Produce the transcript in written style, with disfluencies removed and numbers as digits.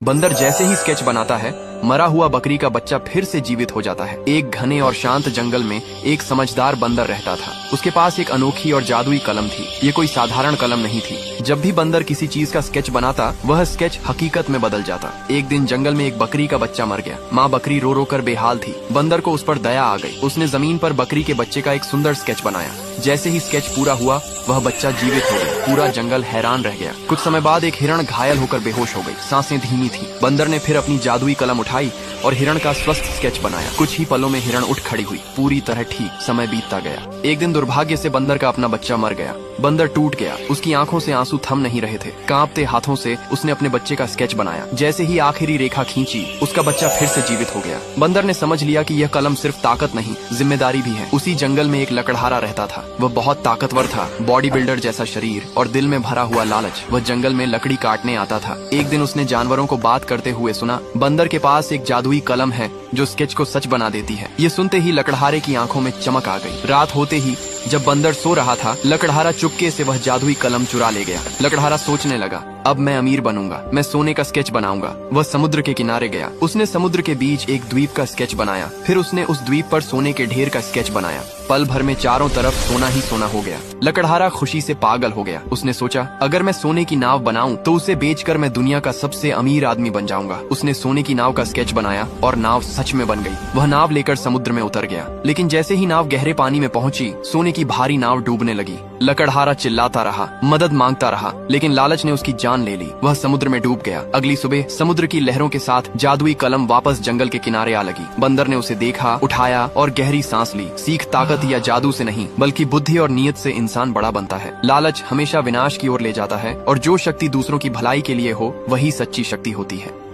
बंदर जैसे ही स्केच बनाता है, मरा हुआ बकरी का बच्चा फिर से जीवित हो जाता है। एक घने और शांत जंगल में एक समझदार बंदर रहता था। उसके पास एक अनोखी और जादुई कलम थी। ये कोई साधारण कलम नहीं थी। जब भी बंदर किसी चीज का स्केच बनाता, वह स्केच हकीकत में बदल जाता। एक दिन जंगल में एक बकरी का बच्चा मर गया। माँ बकरी रो रो कर बेहाल थी। बंदर को उस पर दया आ गई। उसने जमीन पर बकरी के बच्चे का एक सुंदर स्केच बनाया। जैसे ही स्केच पूरा हुआ, वह बच्चा जीवित हो गया। पूरा जंगल हैरान रह गया। कुछ समय बाद एक हिरण घायल होकर बेहोश हो गई। सांसें धीमी थी। बंदर ने फिर अपनी जादुई कलम उठाई और हिरण का स्वस्थ स्केच बनाया। कुछ ही पलों में हिरण उठ खड़ी हुई, पूरी तरह ठीक। समय बीतता गया। एक दिन दुर्भाग्य से बंदर का अपना बच्चा मर गया। बंदर टूट गया। उसकी आंखों से आंसू थम नहीं रहे थे। कांपते हाथों से उसने अपने बच्चे का स्केच बनाया। जैसे ही आखिरी रेखा खींची, उसका बच्चा फिर से जीवित हो गया। बंदर ने समझ लिया कि यह कलम सिर्फ ताकत नहीं, जिम्मेदारी भी है। उसी जंगल में एक लकड़हारा रहता था। वह बहुत ताकतवर था, बॉडी बिल्डर जैसा शरीर और दिल में भरा हुआ लालच। वह जंगल में लकड़ी काटने आता था। एक दिन उसने जानवरों को बात करते हुए सुना, बंदर के पास एक जादुई कलम है जो स्केच को सच बना देती है। ये सुनते ही लकड़हारे की आंखों में चमक आ गई। रात होते ही जब बंदर सो रहा था, लकड़हारा चुपके से वह जादुई कलम चुरा ले गया। लकड़हारा सोचने लगा, अब मैं अमीर बनूंगा, मैं सोने का स्केच बनाऊंगा। वह समुद्र के किनारे गया। उसने समुद्र के बीच एक द्वीप का स्केच बनाया। फिर उसने उस द्वीप पर सोने के ढेर का स्केच बनाया। पल भर में चारों तरफ सोना ही सोना हो गया। लकड़हारा खुशी से पागल हो गया। उसने सोचा, अगर मैं सोने की नाव बनाऊं तो उसे बेचकर मैं दुनिया का सबसे अमीर आदमी बन जाऊंगा। उसने सोने की नाव का स्केच बनाया और नाव सच में बन गई। वह नाव लेकर समुद्र में उतर गया। लेकिन जैसे ही नाव गहरे पानी में पहुंची, सोने की भारी नाव डूबने लगी। लकड़हारा चिल्लाता रहा, मदद मांगता रहा, लेकिन लालच ने उसकी जान ले ली। वह समुद्र में डूब गया। अगली सुबह समुद्र की लहरों के साथ जादुई कलम वापस जंगल के किनारे आ लगी। बंदर ने उसे देखा, उठाया और गहरी सांस ली। सीख ताकत या जादू से नहीं, बल्कि बुद्धि और नीयत से इंसान बड़ा बनता है। लालच हमेशा विनाश की ओर ले जाता है और जो शक्ति दूसरों की भलाई के लिए हो, वही सच्ची शक्ति होती है।